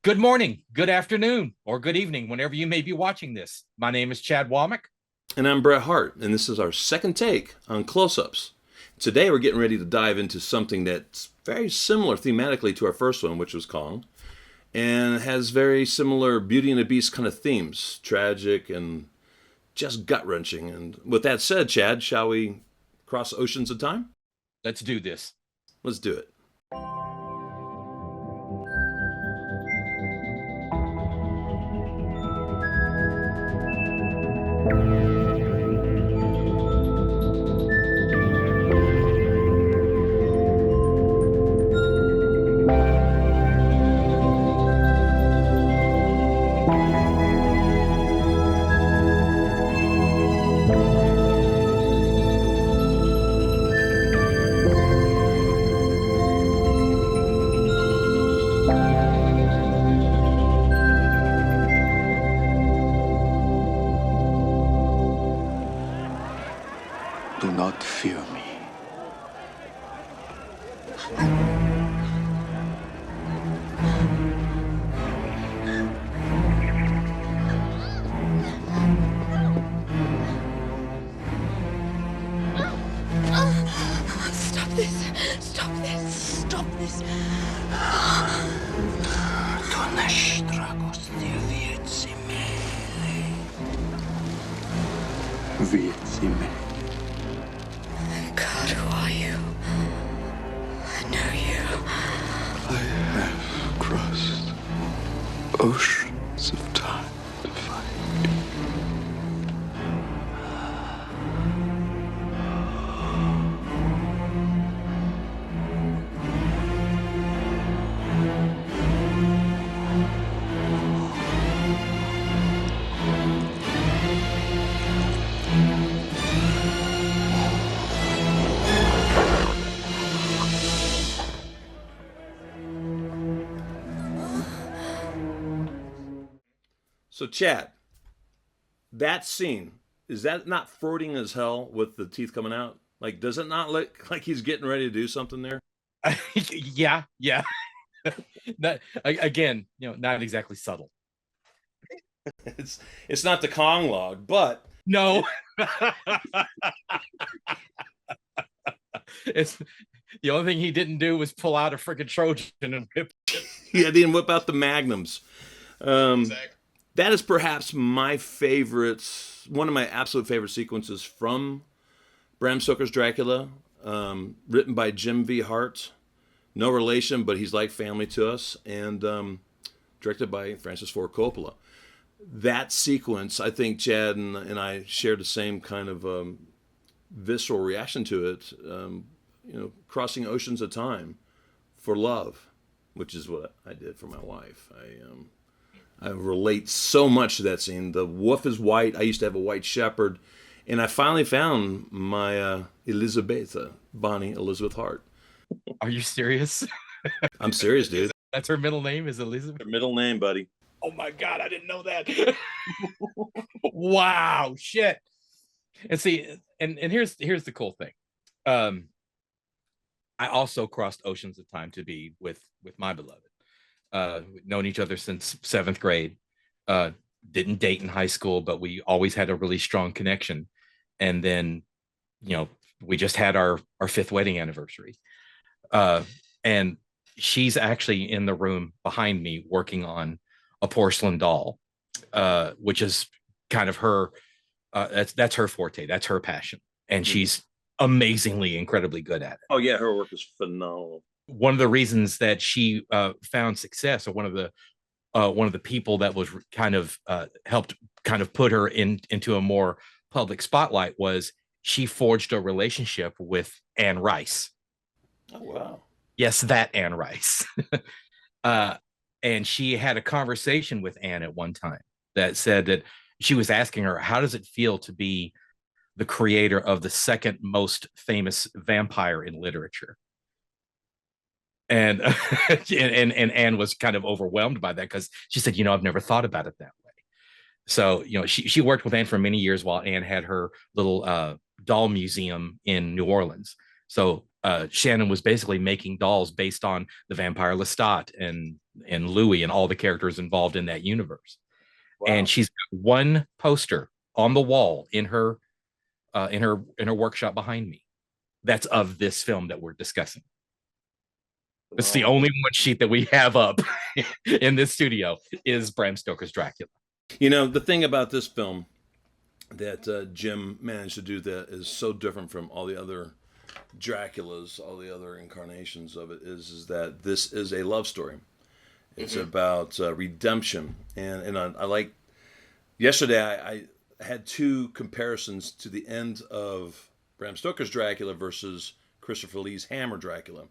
Good morning, good afternoon, or good evening, whenever you may be watching this. My name is Chad Womack. And I'm Bret Hart, and this is our second take on close ups. Today we're getting ready to dive into something that's very similar thematically to our first one, which was Kong, and has very similar Beauty and the Beast kind of themes tragic and just gut wrenching. And with that said, Chad, shall we cross oceans of time? Let's do this. Let's do it. Do not fear me. Stop this! Stop this! Stop this! To nasz dragosty wiedzimy. Wiedzimy. God, who are you? I know you. I have crossed oceans of time to find you. So, Chad, that scene, is that not Freudian as hell with the teeth coming out? Like, does it not look like he's getting ready to do something there? Yeah. Again, not exactly subtle. It's not the Kong log, but No, it's the only thing he didn't do was pull out a freaking Trojan and whip it. he didn't whip out the magnums. Um, Exactly. that is perhaps my favorite, one of my absolute favorite sequences from Bram Stoker's Dracula, written by Jim V. Hart. No relation, but he's like family to us, and directed by Francis Ford Coppola. That sequence, I think Chad and I shared the same kind of visceral reaction to it. Crossing oceans of time for love, which is what I did for my wife. I relate so much to that scene. The wolf is white. I used to have a white shepherd, and I finally found my Elizabetha, Bonnie Elizabeth Hart. Are you serious? I'm serious, dude. That's her middle name is Elizabeth. Her middle name, buddy. Oh my God, I didn't know that. Wow, shit. And see, and here's the cool thing. Um, I also crossed oceans of time to be with my beloved. We've known each other since seventh grade. Uh, didn't date in high school, but we always had a really strong connection. And then, you know, we just had our fifth wedding anniversary. And she's actually in the room behind me working on a porcelain doll, which is kind of her. That's her forte. That's her passion, and Mhm. she's amazingly, incredibly good at it. Oh yeah, her work is phenomenal. One of the reasons that she found success, or one of the people that was kind of helped kind of put her into a more public spotlight, was she forged a relationship with Anne Rice. Oh wow. Yes, that Anne Rice. uh, and she had a conversation with Anne at one time that said that she was asking her, how does it feel to be the creator of the second most famous vampire in literature? And and Anne was kind of overwhelmed by that, because she said, I've never thought about it that way. So, she worked with Anne for many years while Anne had her little doll museum in New Orleans. So Shannon was basically making dolls based on the vampire Lestat and and Louis and all the characters involved in that universe. Wow. And she's got one poster on the wall in her workshop behind me that's of this film that we're discussing. It's the only one sheet that we have up in this studio is Bram Stoker's Dracula. You know, the thing about this film that Jim managed to do that is so different from all the other Draculas, all the other incarnations of it, is that this is a love story. It's about redemption. And I like, yesterday I had two comparisons to the end of Bram Stoker's Dracula versus Christopher Lee's Hammer Dracula.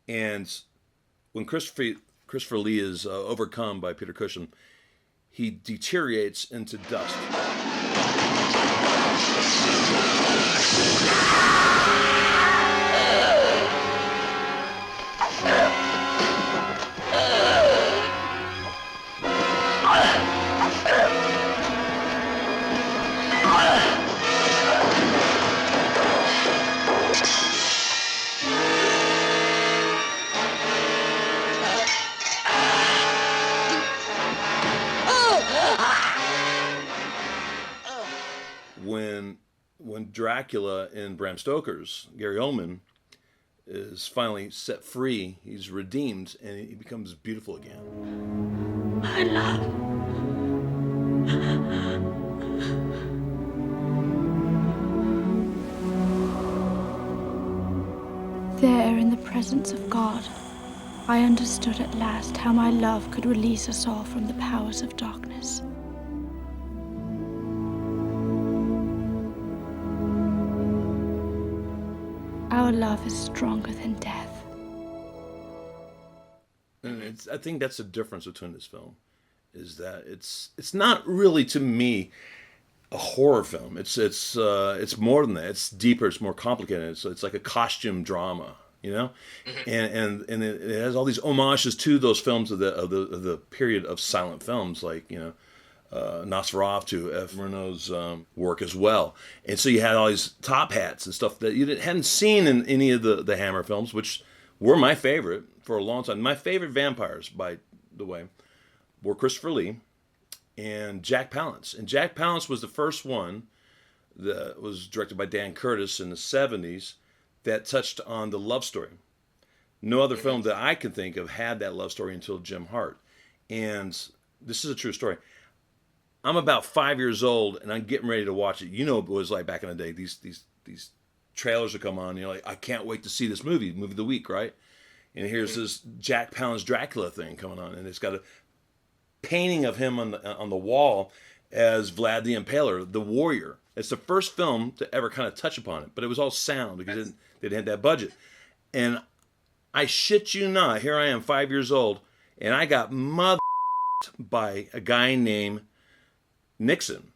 And when Christopher Lee is overcome by Peter Cushing, he deteriorates into dust. When Dracula in Bram Stoker's, Gary Oldman, is finally set free, he's redeemed, and he becomes beautiful again. My love. There, in the presence of God, I understood at last how my love could release us all from the powers of darkness. Our love is stronger than death. And I think that's the difference between this film, is that it's not really, to me, a horror film. It's more than that. It's deeper. It's more complicated. It's like a costume drama, you know, and it has all these homages to those films of the period of silent films, like, you know, Nosferatu, F. Murnau's work as well. And so you had all these top hats and stuff that you hadn't seen in any of the Hammer films, which were my favorite for a long time. My favorite vampires, by the way, were Christopher Lee and Jack Palance. And Jack Palance was the first one that was directed by Dan Curtis in the 70s that touched on the love story. No other film that I can think of had that love story until Jim Hart. And this is a true story. I'm about 5 years old, and I'm getting ready to watch it. You know what it was like back in the day. These trailers would come on, and you're like, I can't wait to see this movie of the week, right? And here's this Jack Palance Dracula thing coming on, and it's got a painting of him on the wall as Vlad the Impaler, the warrior. It's the first film to ever kind of touch upon it, but it was all sound because they didn't have that budget. And I shit you not, here I am, 5 years old, and I got by a guy named Nixon,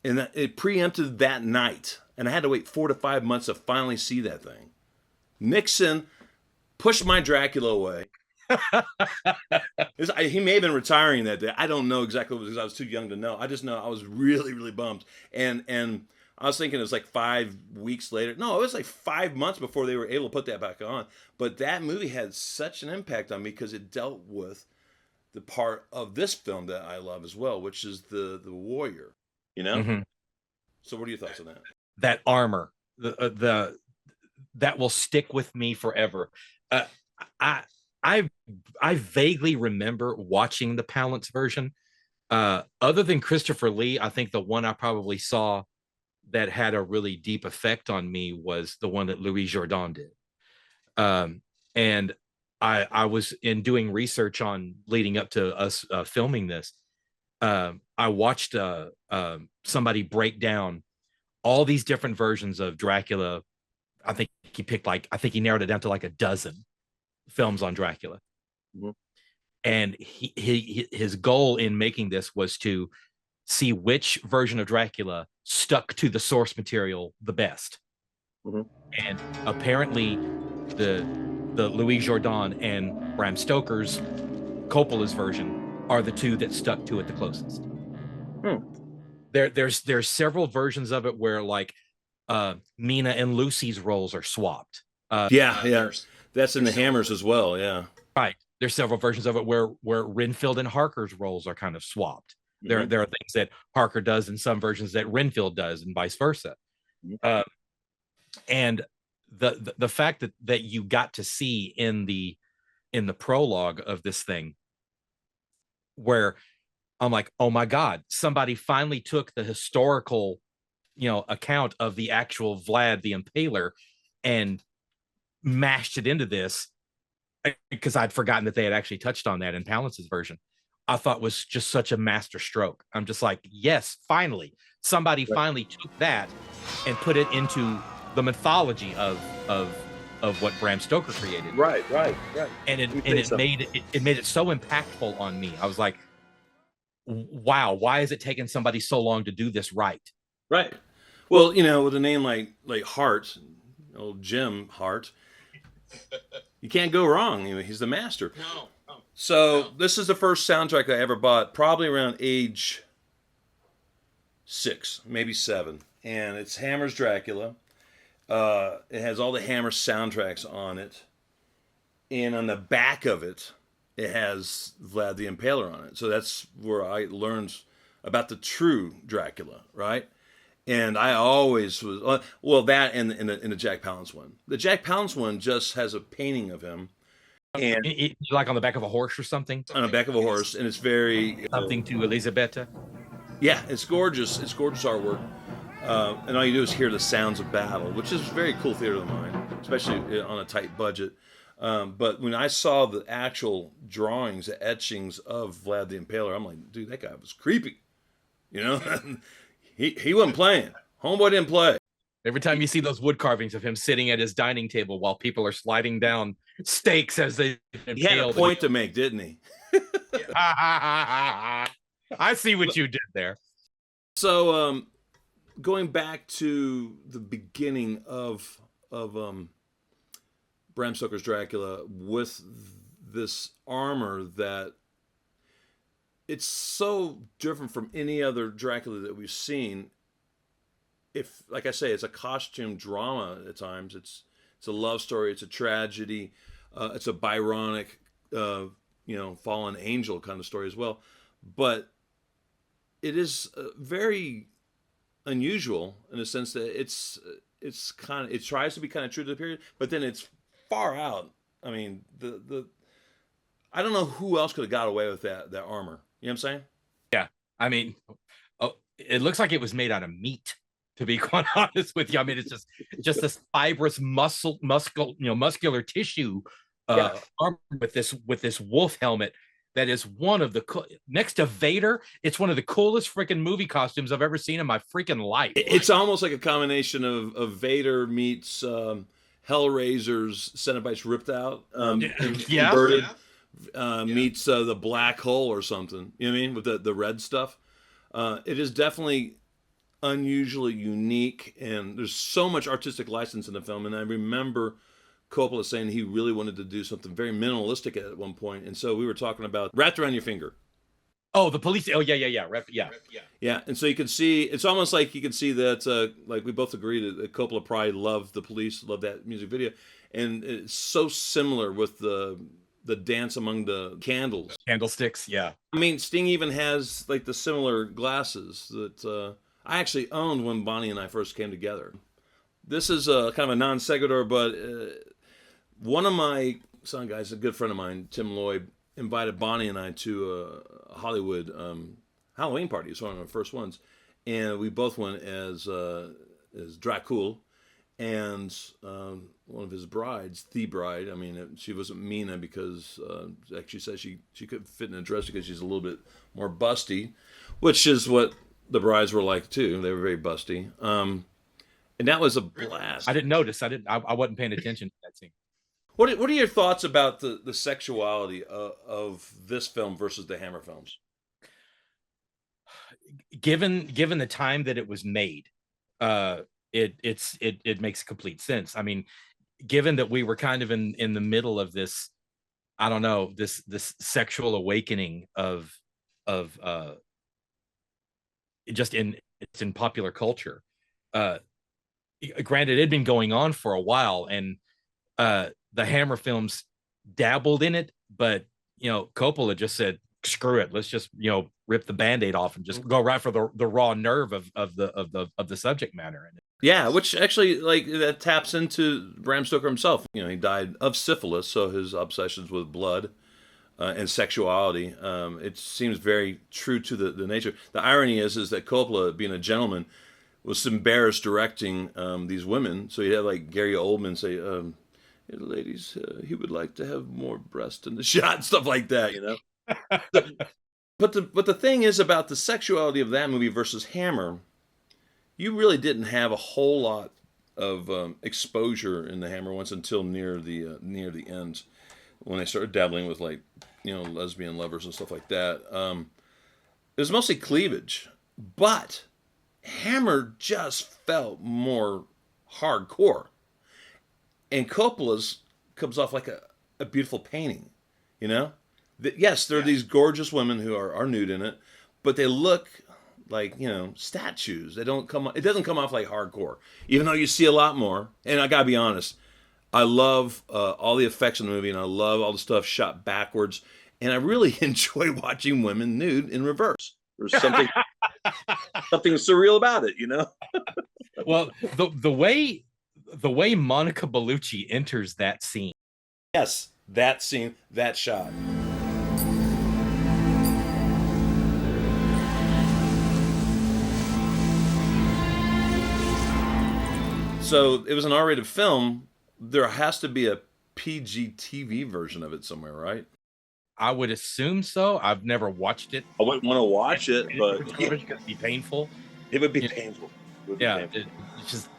and it preempted that night, and I had to wait 4 to 5 months to finally see that thing. Nixon pushed my Dracula away. He may have been retiring that day. I don't know exactly, because I was too young to know. I just know I was really, really bummed. And I was thinking it was like 5 weeks later. No, it was like 5 months before they were able to put that back on. But that movie had such an impact on me because it dealt with the part of this film that I love as well, which is the warrior, you know? Mm-hmm. So what are your thoughts on that? That armor, the that will stick with me forever. I vaguely remember watching the Palance version. Other than Christopher Lee, I think the one I probably saw that had a really deep effect on me was the one that Louis Jourdan did. And I was in doing research on leading up to us filming this. I watched somebody break down all these different versions of Dracula. I think he narrowed it down to like a dozen films on Dracula. Mm-hmm. And his goal in making this was to see which version of Dracula stuck to the source material the best. Mm-hmm. And apparently the Louis Jourdan and Bram Stoker's Coppola's version are the two that stuck to it the closest. There's several versions of it where like Mina and Lucy's roles are swapped. Yeah. That's in the Hammers as well. Yeah. Right. There's several versions of it where Renfield and Harker's roles are kind of swapped. There are things that Harker does in some versions that Renfield does, and vice versa. And the fact that you got to see in the prologue of this thing, where I'm like, oh my God, somebody finally took the historical, account of the actual Vlad the Impaler and mashed it into this, because I'd forgotten that they had actually touched on that in Palance's version. I thought was just such a master stroke. I'm just like, yes, finally, somebody finally took that and put it into the mythology of what Bram Stoker created. Right. And it made it so impactful on me. I was like, wow, why is it taking somebody so long to do this right? Right. Well, with a name like Hart, old Jim Hart, you can't go wrong. He's the master. No. So this is the first soundtrack I ever bought, probably around age 6, maybe 7, and it's Hammer's Dracula. It has all the Hammer soundtracks on it, and on the back of it, it has Vlad the Impaler on it. So that's where I learned about the true Dracula, right? And I always was that and in the Jack Palance one. The Jack Palance one just has a painting of him, and like on the back of a horse or something. On the back of a horse, and it's very something to Elisabetta. Yeah, it's gorgeous. It's gorgeous artwork. And all you do is hear the sounds of battle, which is very cool theater of the mind, especially on a tight budget. But when I saw the actual drawings, the etchings of Vlad the Impaler, I'm like, dude, that guy was creepy. He wasn't playing. Homeboy didn't play. Every time you see those wood carvings of him sitting at his dining table while people are sliding down steaks as they he had a point to make, didn't he? I see what you did there. So, going back to the beginning of Bram Stoker's Dracula with this armor that it's so different from any other Dracula that we've seen. If, like I say, it's a costume drama at times. It's a love story. It's a tragedy. It's a Byronic, fallen angel kind of story as well. But it is very unusual in the sense that it tries to be kind of true to the period, but then it's far out. I mean, I don't know who else could have got away with that armor. You know what I'm saying? Yeah. I mean, it looks like it was made out of meat, to be quite honest with you. I mean, it's just this fibrous muscular tissue armor with this wolf helmet. That is one of the next to Vader. It's one of the coolest freaking movie costumes I've ever seen in my freaking life. It's almost like a combination of Vader meets Hellraiser's Cenobites ripped out, converted, meets the black hole or something. You know what I mean? With the red stuff. It is definitely unusually unique, and there's so much artistic license in the film. And I remember Coppola saying he really wanted to do something very minimalistic at one point, and so we were talking about Wrapped Around Your Finger. Oh, the police. Oh, yeah. Yeah, and so you can see, it's almost like you can see that, like we both agree that Coppola probably loved The Police, loved that music video, and it's so similar with the dance among the candles. Candlesticks, yeah. I mean, Sting even has like the similar glasses that I actually owned when Bonnie and I first came together. This is kind of a non sequitur, but one of my son guys, a good friend of mine, Tim Lloyd, invited Bonnie and I to a Hollywood Halloween party. It's one of our first ones, and we both went as Dracula, and one of his brides, the bride. I mean, she wasn't Mina because, like she said, she couldn't fit in a dress because she's a little bit more busty, which is what the brides were like too. They were very busty, and that was a blast. I didn't notice. I wasn't paying attention to that scene. What are your thoughts about the sexuality of this film versus the Hammer films? Given the time that it was made, it makes complete sense. I mean, given that we were kind of in the middle of this, I don't know, this sexual awakening of just in popular culture. Granted, it had been going on for a while, and the Hammer films dabbled in it Coppola just said, screw it, let's just rip the Band-Aid off and just go right for the raw nerve of the subject matter. Yeah, which actually that taps into Bram Stoker himself. He died of syphilis, so his obsessions with blood and sexuality, it seems very true to the nature. The irony is that Coppola, being a gentleman, was embarrassed directing these women, so you have like Gary Oldman say, ladies, he would like to have more breast in the shot and stuff like that, But the thing is about the sexuality of that movie versus Hammer, you really didn't have a whole lot of exposure in the Hammer ones until near the end, when they started dabbling with lesbian lovers and stuff like that. It was mostly cleavage, but Hammer just felt more hardcore, and Coppola's comes off like a beautiful painting, Yes, there are these gorgeous women who are nude in it, but they look like statues. It doesn't come off like hardcore, even though you see a lot more. And I gotta be honest, I love all the effects in the movie, and I love all the stuff shot backwards, and I really enjoy watching women nude in reverse. There's something surreal about it, Well, the way Monica Bellucci enters that scene. Yes, that scene, that shot. So it was an R-rated film. There has to be a PG TV version of it somewhere, right? I would assume so. I've never watched it. I wouldn't want to watch it, but it's going to be painful. It would be painful. It's just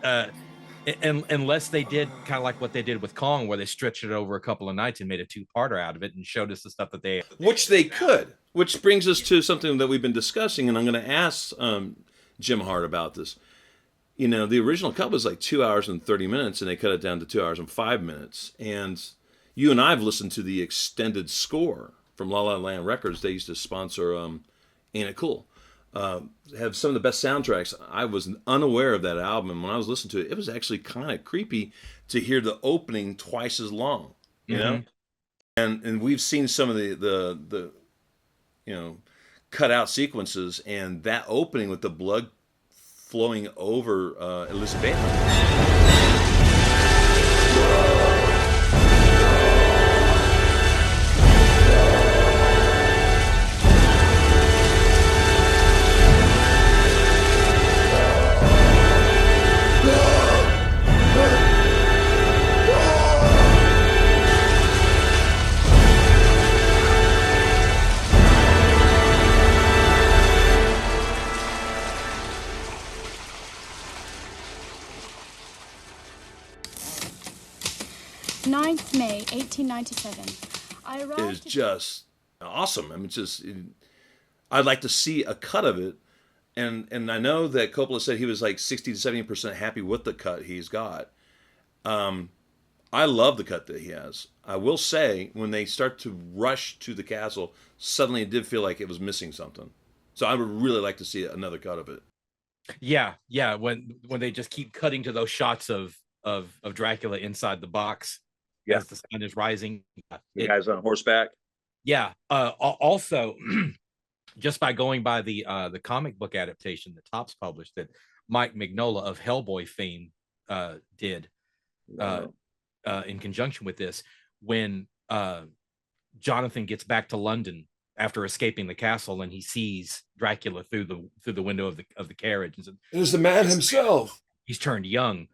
unless they did kind of like what they did with Kong, where they stretched it over a couple of nights and made a two-parter out of it and showed us the stuff that they... Which they could. Which brings us to something that we've been discussing, and I'm going to ask Jim Hart about this. The original cut was like 2 hours and 30 minutes, and they cut it down to 2 hours and 5 minutes. And you and I have listened to the extended score from La La Land Records. They used to sponsor Ain't It Cool. Have some of the best soundtracks. I was unaware of that album, and when I was listening to it, it was actually kind of creepy to hear the opening twice as long, know? And we've seen some of the cut out sequences, and that opening with the blood flowing over Elizabeth. May 1897. I arrived. Is just awesome. I mean, I'd like to see a cut of it, and I know that Coppola said he was like 60 to 70% happy with the cut he's got. I love the cut that he has. I will say, when they start to rush to the castle, suddenly it did feel like it was missing something. So I would really like to see another cut of it. Yeah. When they just keep cutting to those shots of Dracula inside the box. As the sun is rising, the guy's on horseback. Yeah. Also, just by going by the comic book adaptation that Topps published, that Mike Mignola of Hellboy fame did in conjunction with this, when Jonathan gets back to London after escaping the castle, and he sees Dracula through the window of the carriage, and it is the man himself. He's turned young.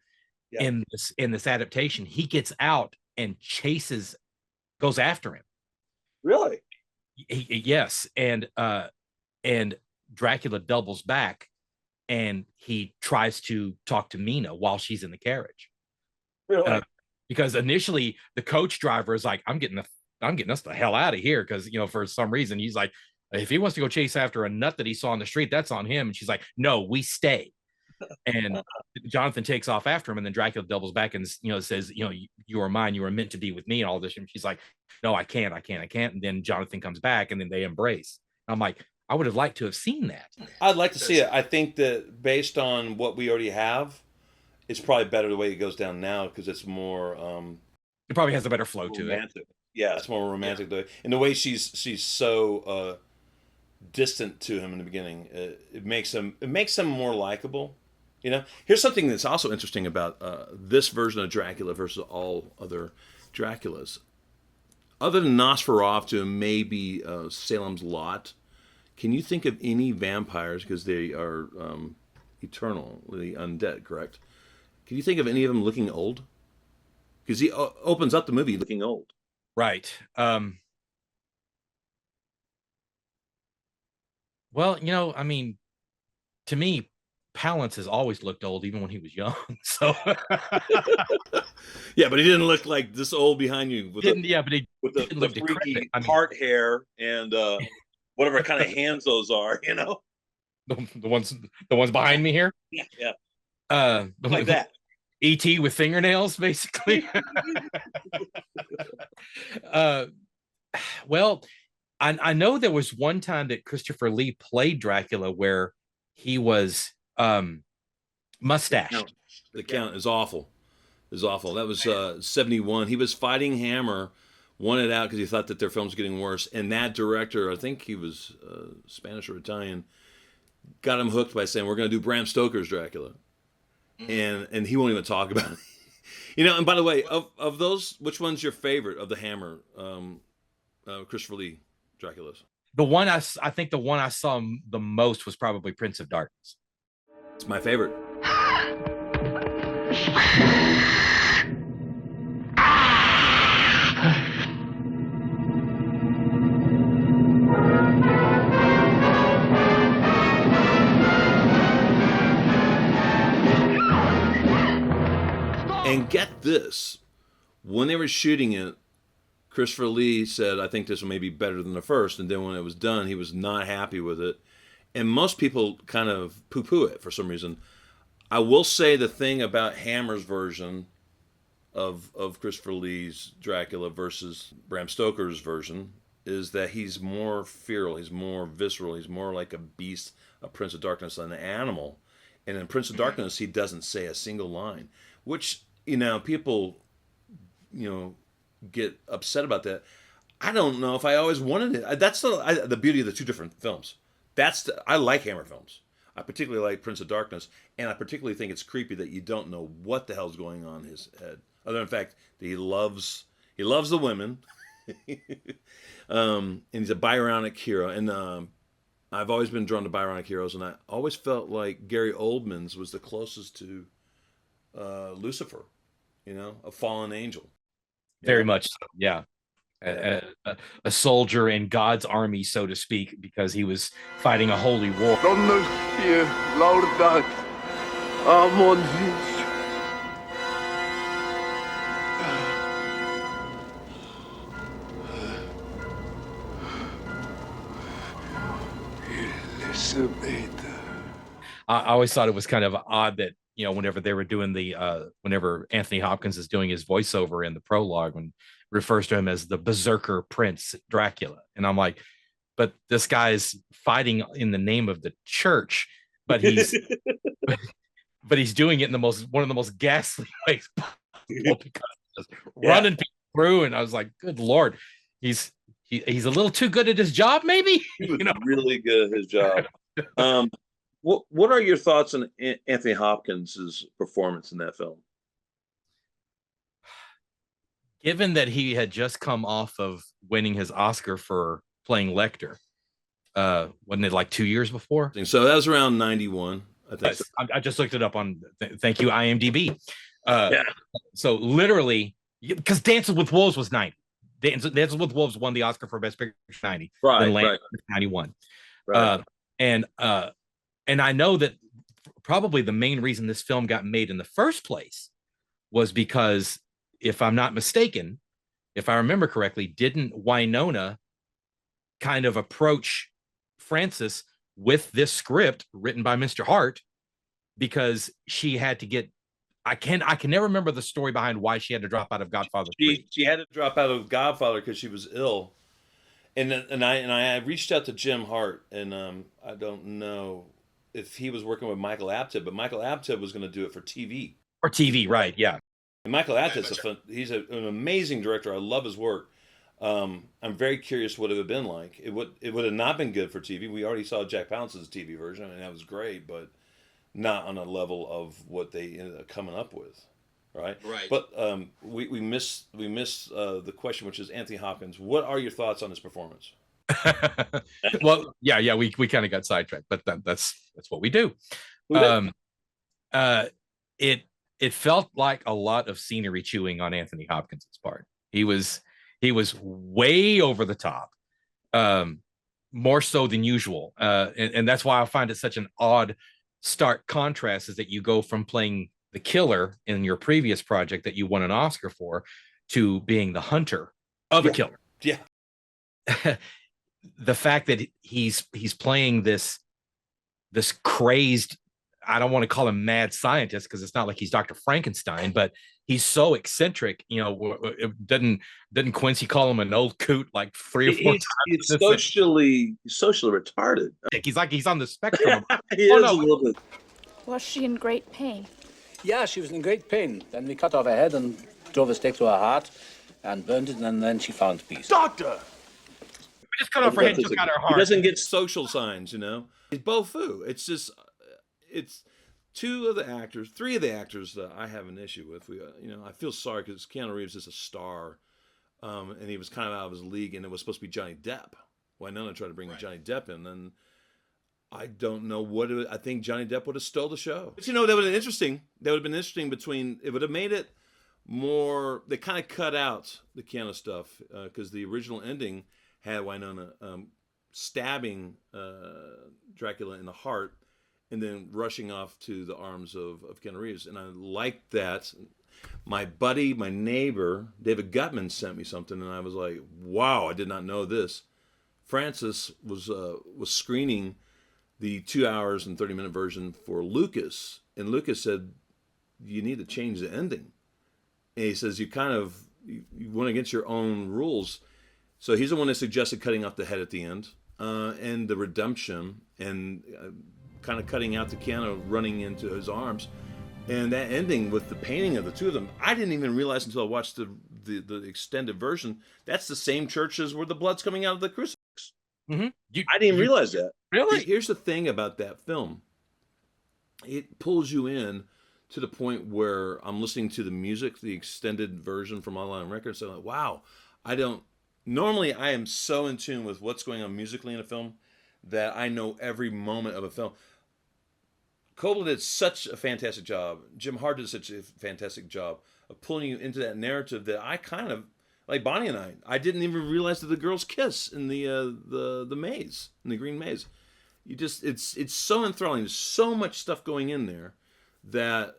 Yeah. In this adaptation, he gets out and goes after him. Really? Yes. And Dracula doubles back, and he tries to talk to Mina while she's in the carriage. Really? Because initially the coach driver is like, I'm getting us the hell out of here. Cause for some reason he's like, if he wants to go chase after a nut that he saw on the street, that's on him. And she's like, no, we stay. And Jonathan takes off after him, and then Dracula doubles back and says, you are mine, you were meant to be with me, and all this. And she's like, no, I can't. And then Jonathan comes back, and then they embrace. I'm like, I would have liked to have seen that. I'd like to see it. I think that based on what we already have, it's probably better the way it goes down now, because it's more it probably has a better flow to it. Yeah. It's more romantic, though. And the way she's so distant to him in the beginning, it makes him more likable. You know, here's something that's also interesting about this version of Dracula versus all other Draculas. Other than Nosferatu and maybe Salem's Lot, can you think of any vampires, because they are eternally undead, correct? Can you think of any of them looking old? Because he opens up the movie looking old. Right. Well, I mean, to me, Palance has always looked old, even when he was young. So Yeah, but he didn't look like this old behind you. but he With didn't look the decrepit. freaky I mean, Hart hair and whatever kind of hands those are, you know? the ones behind me here. Yeah. Like that. ET with fingernails, basically. Well, I know there was one time that Christopher Lee played Dracula where he was mustached. The Count is awful. That was 71. He was fighting Hammer, wanted out because he thought that their film was getting worse. And that director, I think he was Spanish or Italian, got him hooked by saying, we're going to do Bram Stoker's Dracula. And he won't even talk about it. And by the way, of those, which one's your favorite of the Hammer, Christopher Lee Draculas? The one I think the one I saw the most was probably Prince of Darkness. It's my favorite. And get this, when they were shooting it, Christopher Lee said, I think this one may be better than the first. And then when it was done, he was not happy with it. And most people kind of poo-poo it for some reason. I will say the thing about Hammer's version of Christopher Lee's Dracula versus Bram Stoker's version is that he's more feral, he's more visceral, he's more like a beast, a Prince of Darkness, an animal. And in Prince of Darkness, he doesn't say a single line, which, people, get upset about that. I don't know if I always wanted it. That's the beauty of the two different films. I like Hammer films. I particularly like Prince of Darkness, and I particularly think it's creepy that you don't know what the hell's going on in his head. Other than the fact that he loves the women, and he's a Byronic hero. And I've always been drawn to Byronic heroes, and I always felt like Gary Oldman's was the closest to Lucifer, a fallen angel. Very much so, yeah. A soldier in God's army, so to speak, because he was fighting a holy war. I always thought it was kind of odd that, whenever they were doing whenever Anthony Hopkins is doing his voiceover in the prologue, when refers to him as the Berserker Prince Dracula. And I'm like, but this guy's fighting in the name of the church, but he's but he's doing it in one of the most ghastly ways possible, because running people through. And I was like, good Lord, he's a little too good at his job, maybe. He was really good at his job. What are your thoughts on Anthony Hopkins' performance in that film? Given that he had just come off of winning his Oscar for playing Lecter, wasn't it like 2 years before? So that was around 91. I think. I just looked it up on, thank you, IMDb. So literally, because Dances with Wolves was 90. Dances with Wolves won the Oscar for Best Picture 90. Right. 91. Right. And I know that probably the main reason this film got made in the first place was because, if I'm not mistaken, if I remember correctly, didn't Winona kind of approach Francis with this script written by Mr. Hart, because she had to get, I can never remember the story behind why she had to drop out of Godfather 3. She had to drop out of Godfather because she was ill. And I reached out to Jim Hart, and I don't know if he was working with Michael Apted, but Michael Apted was going to do it for TV. Or TV, right? Yeah. And Michael Apted's he's an amazing director. I love his work. I'm very curious what it would have been like. It would have not been good for TV. We already saw Jack Palance's TV version, and that was great, but not on a level of what they ended up coming up with, right? Right. But we missed the question, which is Anthony Hopkins. What are your thoughts on his performance? Well, yeah, we kind of got sidetracked, but that's what we do. Who did? It felt like a lot of scenery chewing on Anthony Hopkins' part. He was way over the top, more so than usual, and that's why I find it such an odd stark contrast, is that you go from playing the killer in your previous project that you won an Oscar for to being the hunter of a killer. Yeah. The fact that he's playing this crazed, I don't want to call him mad scientist, because it's not like he's Dr. Frankenstein, but he's so eccentric. Didn't Quincy call him an old coot like 3 or 4 times? He's socially retarded. He's on the spectrum. He is a little bit. Was she in great pain? Yeah, she was in great pain. Then we cut off her head and drove a stake to her heart and burned it, and then she found peace. Doctor! We just cut off her head, took out her heart. He doesn't get social signs, It's Bofu. It's just, it's 3 of the actors that I have an issue with. I feel sorry because Keanu Reeves is a star, and he was kind of out of his league, and it was supposed to be Johnny Depp. Wynonna tried to bring Johnny Depp in, and I don't know I think Johnny Depp would have stole the show. But that would have been interesting. That would have been interesting it would have made it more, they kind of cut out the Keanu stuff, because the original ending had Wynonna stabbing Dracula in the heart and then rushing off to the arms of Keanu Reeves. And I liked that. My buddy, my neighbor, David Gutman sent me something, and I was like, wow, I did not know this. Francis was screening the 2 hours and 30-minute version for Lucas, and Lucas said, you need to change the ending. And he says, you went against your own rules. So he's the one that suggested cutting off the head at the end, and the redemption, and kind of cutting out the Keanu running into his arms, and that ending with the painting of the two of them. I didn't even realize until I watched the extended version, that's the same church as where the blood's coming out of the crucifix. Mm-hmm. I didn't even realize that. Really? Here's the thing about that film. It pulls you in to the point where I'm listening to the music, the extended version from Online Records. So I'm like, wow, normally I am so in tune with what's going on musically in a film that I know every moment of a film. Coppola did such a fantastic job. Jim Hart did such a fantastic job of pulling you into that narrative that I kind of, like Bonnie and I didn't even realize that the girls kiss in the maze, in the green maze. It's so enthralling. There's so much stuff going in there that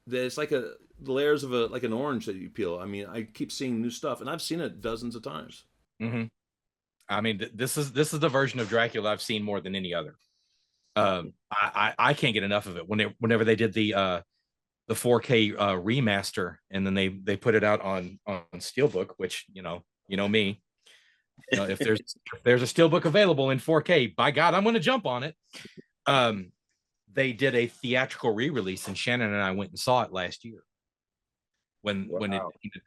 it's like the layers of like an orange that you peel. I mean, I keep seeing new stuff, and I've seen it dozens of times. Mm-hmm. I mean, this is the version of Dracula I've seen more than any other. I can't get enough of it. Whenever they did the 4K remaster, and then they put it out on Steelbook, which you know me, if there's a Steelbook available in 4K, by God, I'm going to jump on it. They did a theatrical re-release, and Shannon and I went and saw it last year. When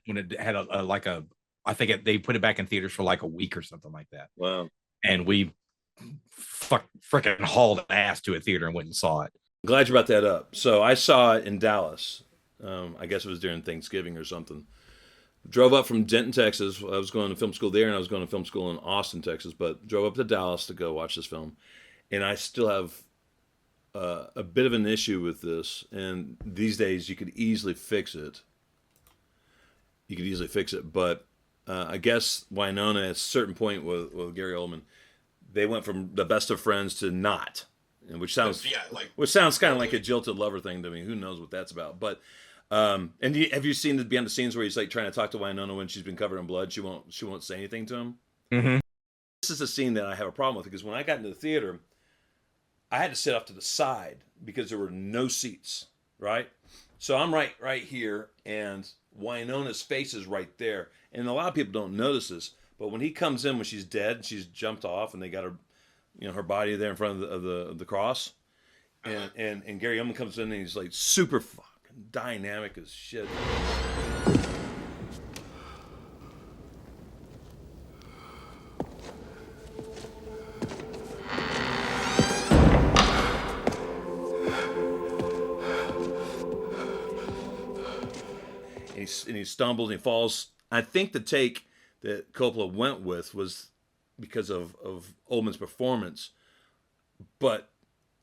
it had I think they put it back in theaters for like a week or something like that. Wow! And we freaking hauled ass to a theater and went and saw it. I'm glad you brought that up. So I saw it in Dallas. I guess it was during Thanksgiving or something. Drove up from Denton, Texas. I was going to film school there, and I was going to film school in Austin, Texas. But drove up to Dallas to go watch this film, and I still have a bit of an issue with this. And these days, you could easily fix it. But I guess Wynonna, at a certain point with Gary Oldman, they went from the best of friends to not, which sounds kind of like a jilted lover thing to me. Who knows what that's about? But have you seen the behind the scenes where he's like trying to talk to Wynonna when she's been covered in blood? She won't say anything to him. Mm-hmm. This is a scene that I have a problem with, because when I got into the theater, I had to sit off to the side because there were no seats. Right, so I'm right here, and Wynonna's face is right there, and a lot of people don't notice this. But when he comes in, when she's dead, she's jumped off, and they got her, her body there in front of the cross, and Gary Oldman comes in, and he's like super fucking dynamic as shit. he stumbles and he falls. I think the take that Coppola went with was because of Oldman's performance, but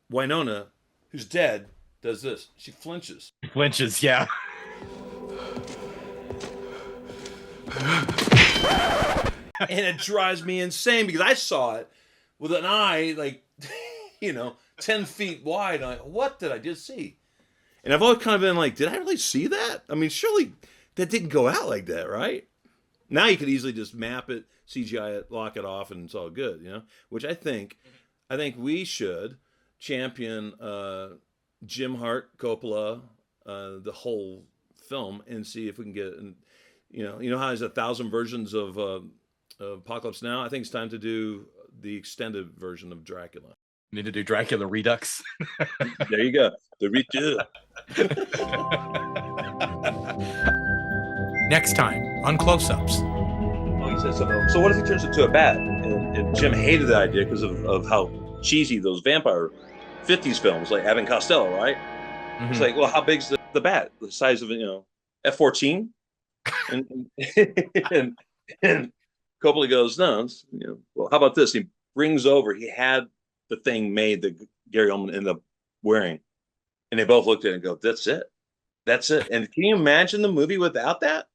Winona, who's dead, does this. She flinches. Flinches, yeah. And it drives me insane because I saw it with an eye like, 10 feet wide. And I'm like, what did I just see? And I've always kind of been like, did I really see that? I mean, surely that didn't go out like that, right? Now you could easily just map it, CGI it, lock it off, and it's all good, Which I think we should champion Jim Hart, Coppola, the whole film, and see if we can get, how there's 1,000 versions of Apocalypse Now. I think it's time to do the extended version of Dracula. Need to do Dracula Redux. There you go. The redo. Next time on Close-Ups. Oh, he said something. So what if he turns into a bat? And Jim hated the idea because of how cheesy those vampire 50s films, like Abbott and Costello, right? Mm-hmm. It's like, well, how big's the bat? The size of F-14? And Coppola goes, no, well, how about this? He brings over, he had the thing made that Gary Oldman ended up wearing. And they both looked at it and go, that's it. That's it. And can you imagine the movie without that?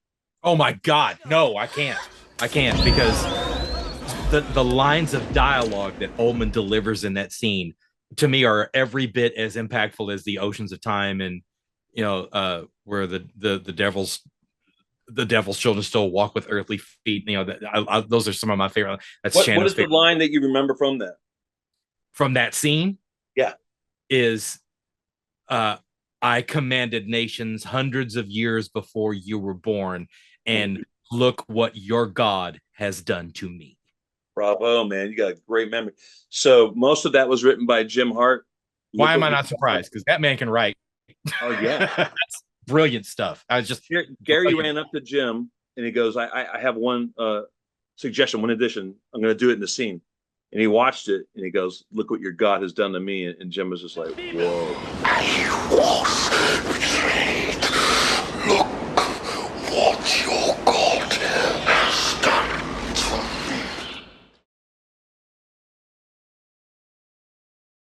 Oh my God. No, I can't. Because the lines of dialogue that Oldman delivers in that scene to me are every bit as impactful as the Oceans of Time and, where the devil's children still walk with earthly feet. Those are some of my favorite. That's what is the line that you remember from that? From that scene? Yeah. Is I commanded nations hundreds of years before you were born, and look what your God has done to me. Bravo, man. You got a great memory. So most of that was written by Jim Hart. Why am I not surprised? Because that man can write. Oh, yeah. That's brilliant stuff. I was just Gary ran up to Jim and he goes, I have one suggestion, one addition. I'm going to do it in the scene. And he watched it and he goes, look what your God has done to me. And Jim was just like, whoa.